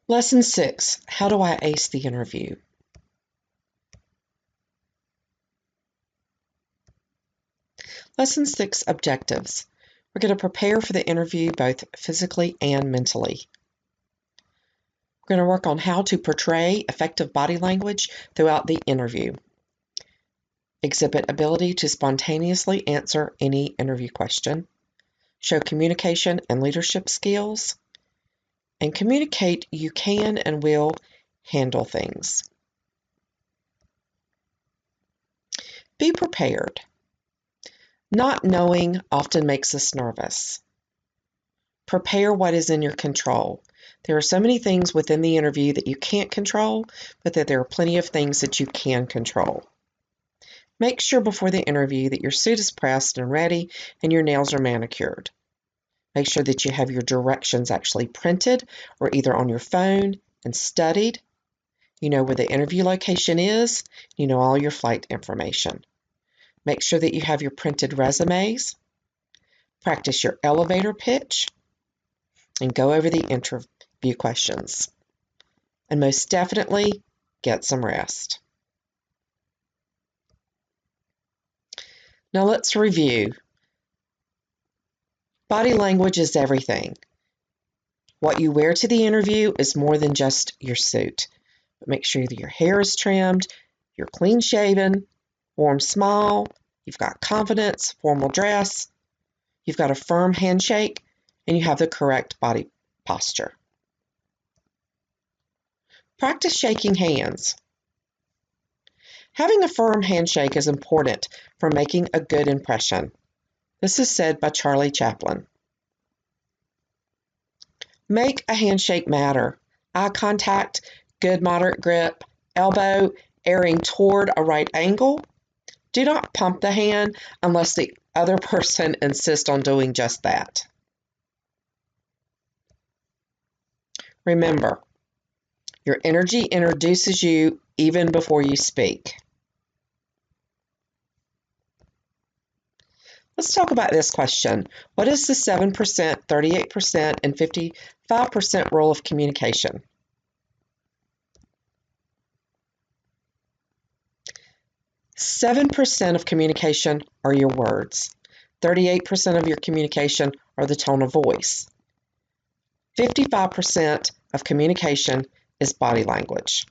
Lesson 6, how do I ace the interview? Lesson 6, objectives. We're going to prepare for the interview both physically and mentally. We're going to work on how to portray effective body language throughout the interview. Exhibit ability to spontaneously answer any interview question. Show communication and leadership skills. And communicate you can and will handle things. Be prepared. Not knowing often makes us nervous. Prepare what is in your control. There are so many things within the interview that you can't control, but that there are plenty of things that you can control. Make sure before the interview that your suit is pressed and ready and your nails are manicured. Make sure that you have your directions actually printed or either on your phone and studied. You know where the interview location is. You know all your flight information. Make sure that you have your printed resumes. Practice your elevator pitch and go over the interview questions. And most definitely, get some rest. Now let's review. Body language is everything. What you wear to the interview is more than just your suit. But make sure that your hair is trimmed, you're clean shaven, warm smile, you've got confidence, formal dress, you've got a firm handshake, and you have the correct body posture. Practice shaking hands. Having a firm handshake is important for making a good impression. This is said by Charlie Chaplin. Make a handshake matter. Eye contact, good moderate grip, elbow airing toward a right angle. Do not pump the hand unless the other person insists on doing just that. Remember, your energy introduces you even before you speak. Let's talk about this question. What is the 7%, 38%, and 55% role of communication? %7 of communication are your words. 38% of your communication are the tone of voice. 55% of communication is body language.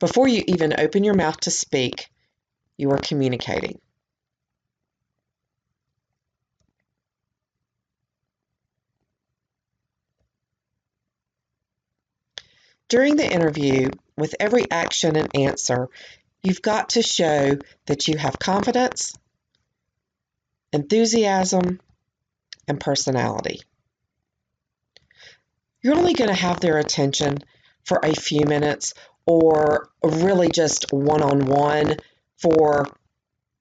Before you even open your mouth to speak, you are communicating. During the interview, with every action and answer, you've got to show that you have confidence, enthusiasm, and personality. You're only going to have their attention for a few minutes or really just one-on-one for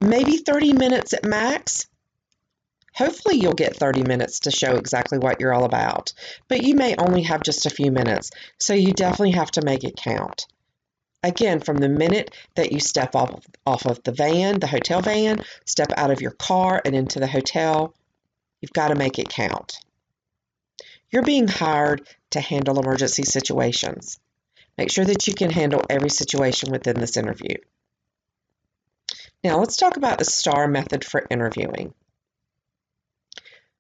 maybe 30 minutes at max. Hopefully you'll get 30 minutes to show exactly what you're all about, but you may only have just a few minutes, so you definitely have to make it count. Again, from the minute that you step off of the van, the hotel van, step out of your car and into the hotel, you've got to make it count. You're being hired to handle emergency situations. Make sure that you can handle every situation within this interview. Now let's talk about the STAR method for interviewing.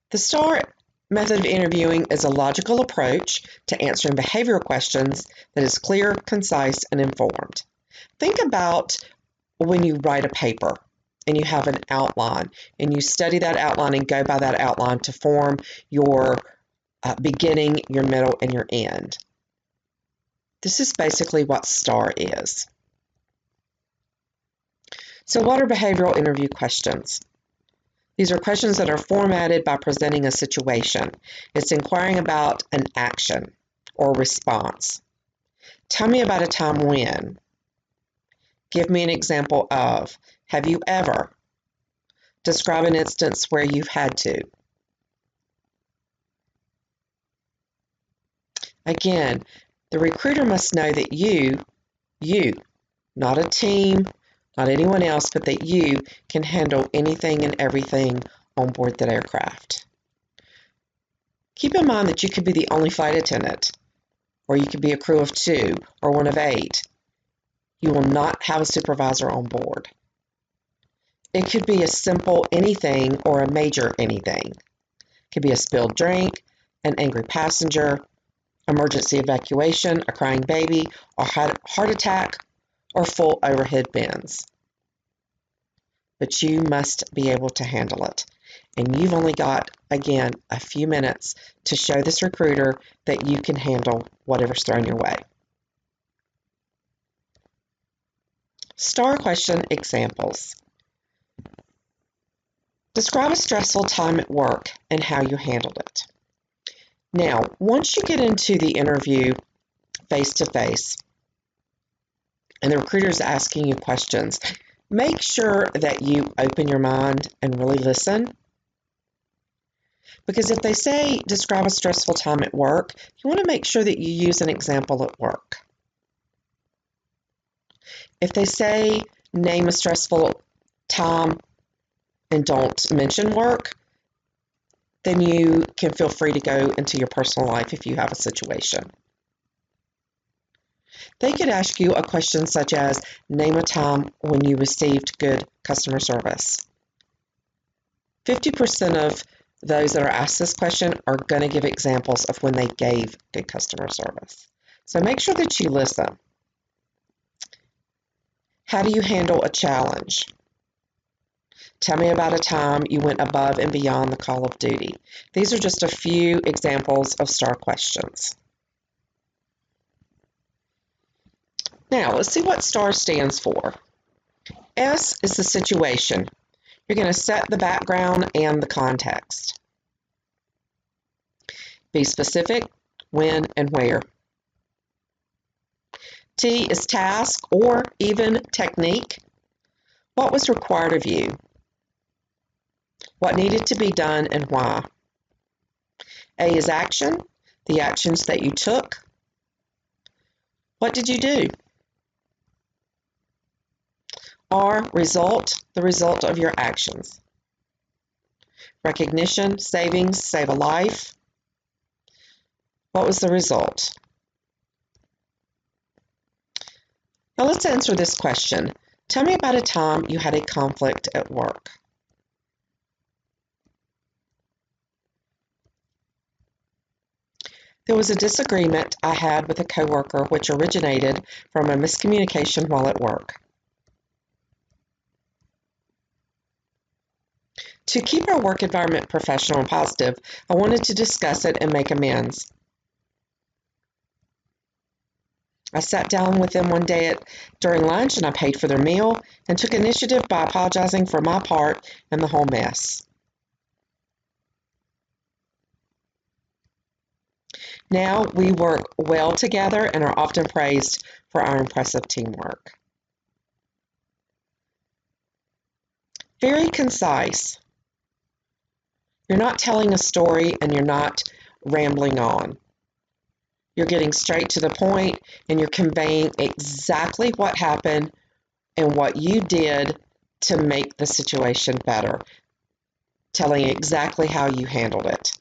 The STAR method of interviewing is a logical approach to answering behavioral questions that is clear, concise, and informed. Think about when you write a paper and you have an outline and you study that outline and go by that outline to form your beginning, your middle, and your end. This is basically what STAR is. So what are behavioral interview questions? These are questions that are formatted by presenting a situation. It's inquiring about an action or response. Tell me about a time when. Give me an example of. Have you ever? Describe an instance where you've had to. Again, the recruiter must know that you, not a team, not anyone else, but that you can handle anything and everything on board that aircraft. Keep in mind that you could be the only flight attendant, or you could be a crew of 2 or one of 8. You will not have a supervisor on board. It could be a simple anything or a major anything. It could be a spilled drink, an angry passenger, emergency evacuation, a crying baby, a heart attack, or full overhead bins. But you must be able to handle it. And you've only got, again, a few minutes to show this recruiter that you can handle whatever's thrown your way. STAR question examples. Describe a stressful time at work and how you handled it. Now, once you get into the interview face-to-face and the recruiter is asking you questions, make sure that you open your mind and really listen. Because if they say, describe a stressful time at work, you want to make sure that you use an example at work. If they say, name a stressful time and don't mention work, then you can feel free to go into your personal life if you have a situation. They could ask you a question such as, name a time when you received good customer service. 50% of those that are asked this question are going to give examples of when they gave good customer service. So make sure that you listen. How do you handle a challenge? Tell me about a time you went above and beyond the call of duty. These are just a few examples of STAR questions. Now, let's see what STAR stands for. S is the situation. You're going to set the background and the context. Be specific, when and where. T is task or even technique. What was required of you? What needed to be done and why? A is action, the actions that you took. What did you do? R, result, the result of your actions. Recognition, savings, save a life. What was the result? Now let's answer this question. Tell me about a time you had a conflict at work. There was a disagreement I had with a coworker which originated from a miscommunication while at work. To keep our work environment professional and positive, I wanted to discuss it and make amends. I sat down with them one day during lunch and I paid for their meal and took initiative by apologizing for my part in the whole mess. Now we work well together and are often praised for our impressive teamwork. Very concise. You're not telling a story and you're not rambling on. You're getting straight to the point and you're conveying exactly what happened and what you did to make the situation better. Telling exactly how you handled it.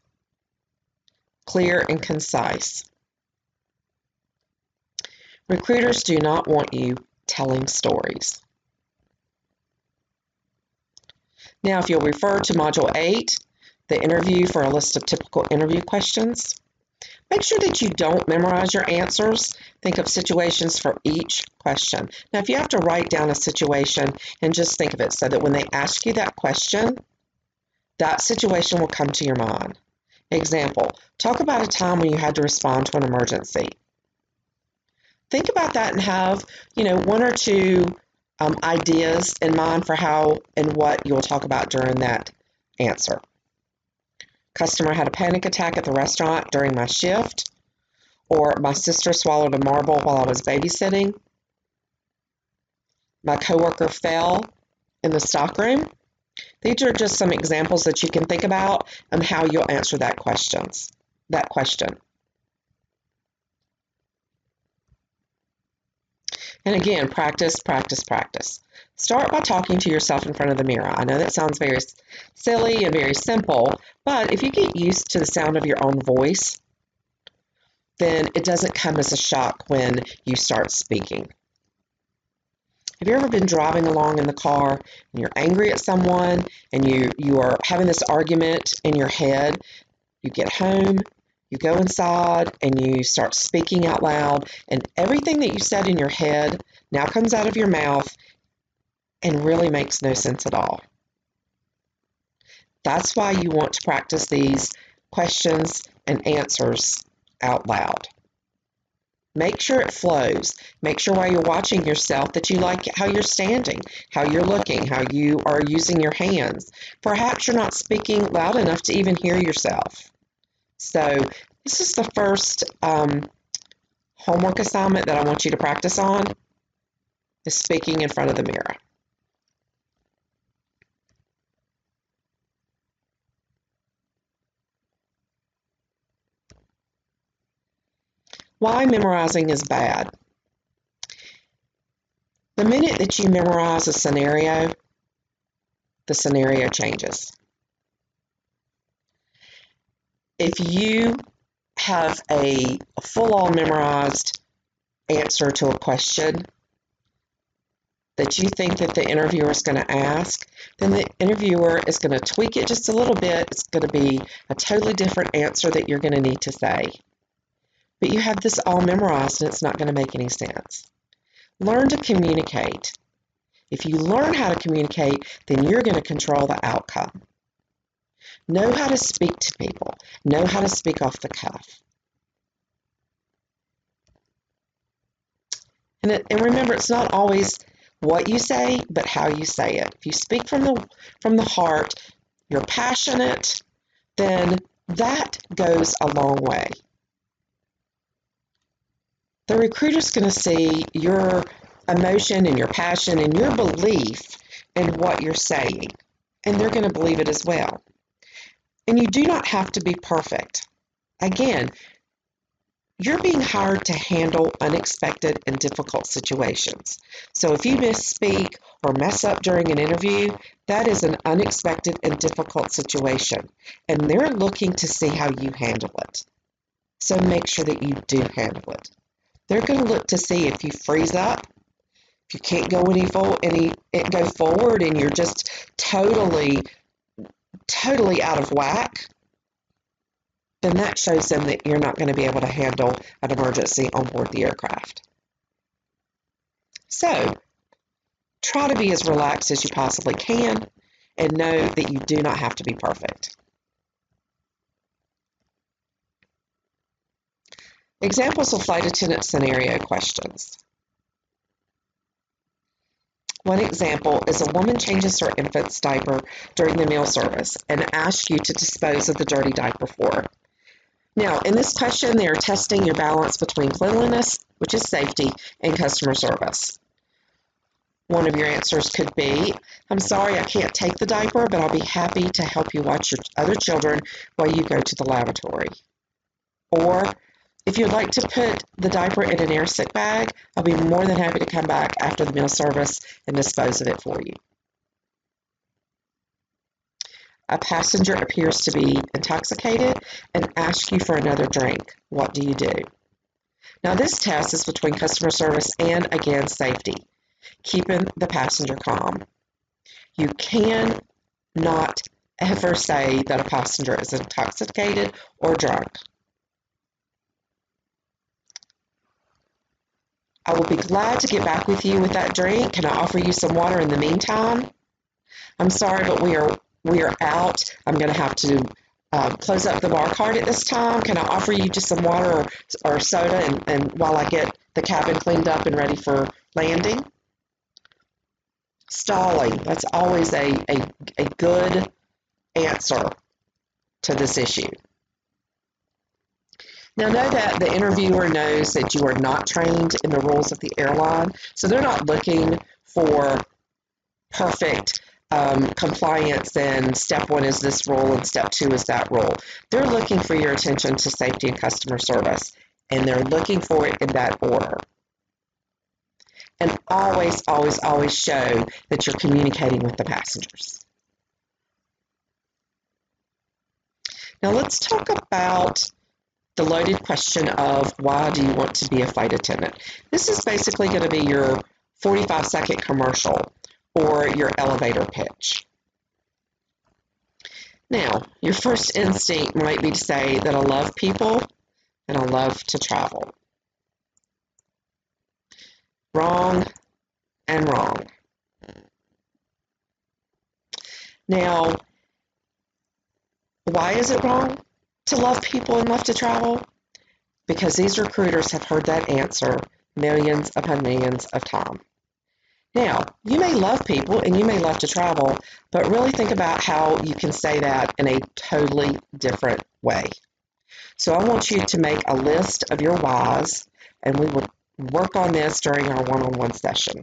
Clear and concise. Recruiters do not want you telling stories. Now, if you'll refer to Module 8, the interview for a list of typical interview questions, make sure that you don't memorize your answers. Think of situations for each question. Now, if you have to write down a situation and just think of it so that when they ask you that question, that situation will come to your mind. Example, talk about a time when you had to respond to an emergency. Think about that and have, one or two ideas in mind for how and what you'll talk about during that answer. Customer had a panic attack at the restaurant during my shift, or my sister swallowed a marble while I was babysitting. My coworker fell in the stockroom. These are just some examples that you can think about and how you'll answer that question. And again, practice, practice, practice. Start by talking to yourself in front of the mirror. I know that sounds very silly and very simple, but if you get used to the sound of your own voice, then it doesn't come as a shock when you start speaking. Have you ever been driving along in the car and you're angry at someone and you are having this argument in your head? You get home, you go inside, and you start speaking out loud, and everything that you said in your head now comes out of your mouth and really makes no sense at all. That's why you want to practice these questions and answers out loud. Make sure it flows. Make sure while you're watching yourself that you like how you're standing, how you're looking, how you are using your hands. Perhaps you're not speaking loud enough to even hear yourself. So this is the first homework assignment that I want you to practice on, is speaking in front of the mirror. Why memorizing is bad. The minute that you memorize a scenario, the scenario changes. If you have a full-on memorized answer to a question that you think that the interviewer is going to ask, then the interviewer is going to tweak it just a little bit. It's going to be a totally different answer that you're going to need to say. But you have this all memorized and it's not going to make any sense. Learn to communicate. If you learn how to communicate, then you're going to control the outcome. Know how to speak to people. Know how to speak off the cuff. And remember, it's not always what you say, but how you say it. If you speak from the heart, you're passionate, then that goes a long way. The recruiter's going to see your emotion and your passion and your belief in what you're saying, and they're going to believe it as well. And you do not have to be perfect. Again, you're being hired to handle unexpected and difficult situations. So if you misspeak or mess up during an interview, that is an unexpected and difficult situation, and they're looking to see how you handle it. So make sure that you do handle it. They're going to look to see if you freeze up, if you can't go go forward, and you're just totally out of whack. Then that shows them that you're not going to be able to handle an emergency on board the aircraft. So try to be as relaxed as you possibly can, and know that you do not have to be perfect. Examples of flight attendant scenario questions. One example is a woman changes her infant's diaper during the meal service and asks you to dispose of the dirty diaper for her. Now, in this question, they are testing your balance between cleanliness, which is safety, and customer service. One of your answers could be, I'm sorry I can't take the diaper, but I'll be happy to help you watch your other children while you go to the lavatory. Or, if you'd like to put the diaper in an airsick bag, I'll be more than happy to come back after the meal service and dispose of it for you. A passenger appears to be intoxicated and asks you for another drink. What do you do? Now, this test is between customer service and, again, safety, keeping the passenger calm. You cannot ever say that a passenger is intoxicated or drunk. I will be glad to get back with you with that drink. Can I offer you some water in the meantime? I'm sorry, but we are out. I'm going to have to close up the bar cart at this time. Can I offer you just some water or soda and while I get the cabin cleaned up and ready for landing? Stalling. That's always a good answer to this issue. Now, know that the interviewer knows that you are not trained in the rules of the airline, so they're not looking for perfect compliance and step 1 is this rule and step 2 is that rule. They're looking for your attention to safety and customer service, and they're looking for it in that order. And always, always, always show that you're communicating with the passengers. Now let's talk about the loaded question of why do you want to be a flight attendant? This is basically going to be your 45-second commercial or your elevator pitch. Now, your first instinct might be to say that I love people and I love to travel. Wrong and wrong. Now, why is it wrong to love people and love to travel? Because these recruiters have heard that answer millions upon millions of times. Now, you may love people and you may love to travel, but really think about how you can say that in a totally different way. So I want you to make a list of your whys, and we will work on this during our one-on-one session.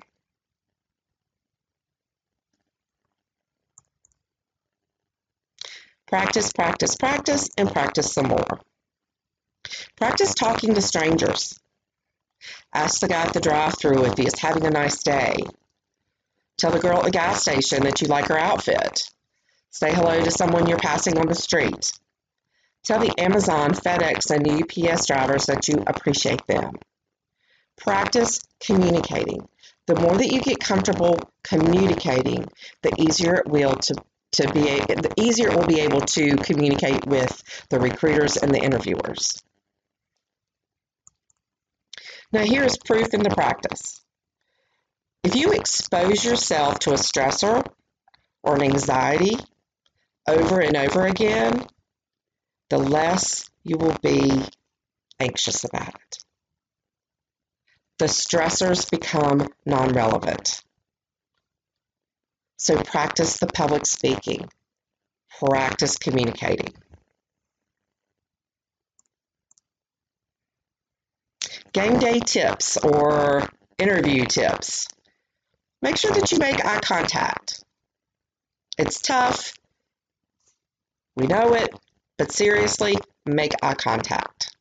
Practice, practice, practice, and practice some more. Practice talking to strangers. Ask the guy at the drive-thru if he is having a nice day. Tell the girl at the gas station that you like her outfit. Say hello to someone you're passing on the street. Tell the Amazon, FedEx, and UPS drivers that you appreciate them. Practice communicating. The more that you get comfortable communicating, the easier it will be able to communicate with the recruiters and the interviewers. Now here is proof in the practice. If you expose yourself to a stressor or an anxiety over and over again, the less you will be anxious about it. The stressors become non-relevant. So practice the public speaking. Practice communicating. Game day tips or interview tips. Make sure that you make eye contact. It's tough. We know it, but seriously, make eye contact.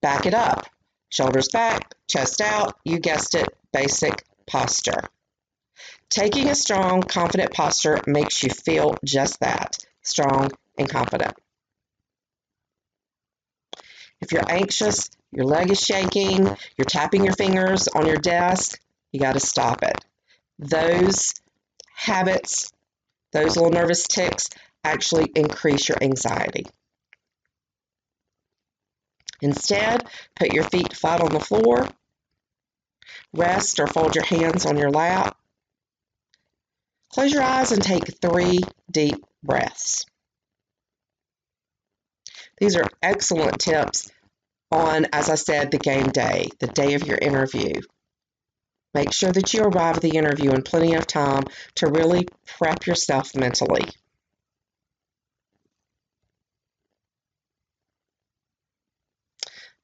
Back it up. Shoulders back, chest out, you guessed it, basic posture. Taking a strong, confident posture makes you feel just that, strong and confident. If you're anxious, your leg is shaking, you're tapping your fingers on your desk, you got to stop it. Those habits, those little nervous tics actually increase your anxiety. Instead, put your feet flat on the floor, rest or fold your hands on your lap. Close your eyes and take 3 deep breaths. These are excellent tips on, as I said, the game day, the day of your interview. Make sure that you arrive at the interview in plenty of time to really prep yourself mentally.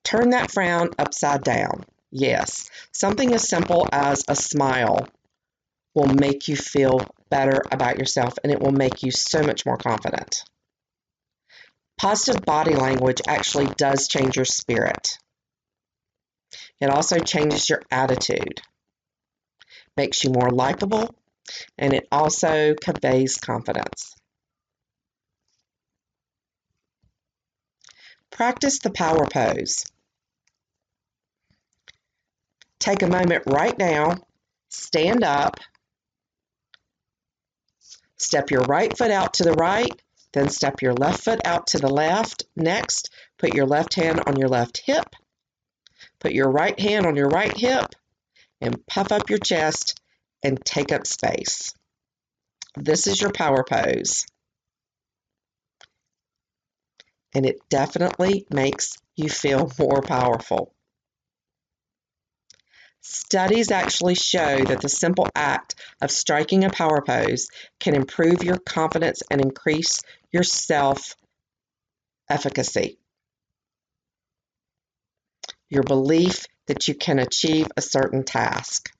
Turn that frown upside down. Yes, something as simple as a smile will make you feel better about yourself, and it will make you so much more confident. Positive body language actually does change your spirit. It also changes your attitude, makes you more likable, and it also conveys confidence. Practice the power pose. Take a moment right now, stand up, step your right foot out to the right, then step your left foot out to the left. Next, put your left hand on your left hip, put your right hand on your right hip, and puff up your chest and take up space. This is your power pose. And it definitely makes you feel more powerful. Studies actually show that the simple act of striking a power pose can improve your confidence and increase your self-efficacy. Your belief that you can achieve a certain task,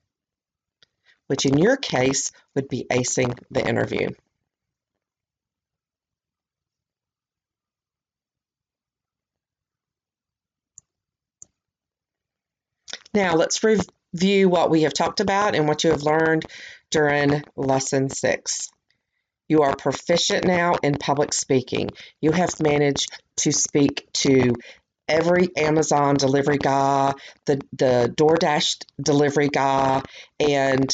which in your case would be acing the interview. Now let's review what we have talked about and what you have learned during Lesson 6. You are proficient now in public speaking. You have managed to speak to every Amazon delivery guy, the DoorDash delivery guy, and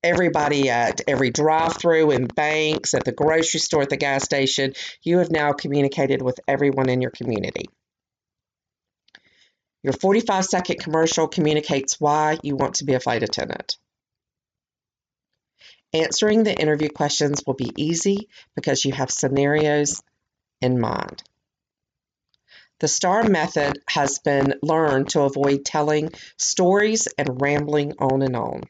everybody at every drive-through in banks, at the grocery store, at the gas station. You have now communicated with everyone in your community. Your 45-second commercial communicates why you want to be a flight attendant. Answering the interview questions will be easy because you have scenarios in mind. The STAR method has been learned to avoid telling stories and rambling on and on.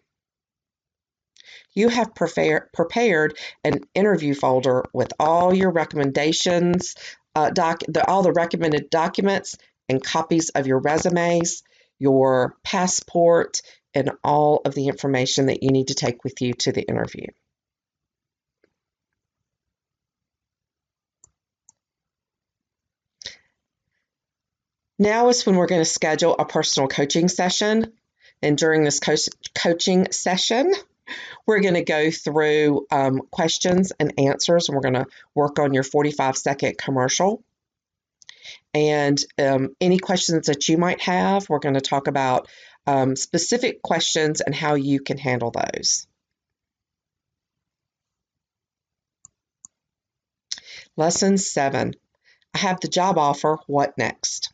You have prepared an interview folder with all your recommendations, all the recommended documents and copies of your resumes, your passport, and all of the information that you need to take with you to the interview. Now is when we're going to schedule a personal coaching session. And during this coaching session, we're going to go through questions and answers, and we're going to work on your 45-second commercial. And any questions that you might have, we're going to talk about specific questions and how you can handle those. Lesson 7. I have the job offer. What next?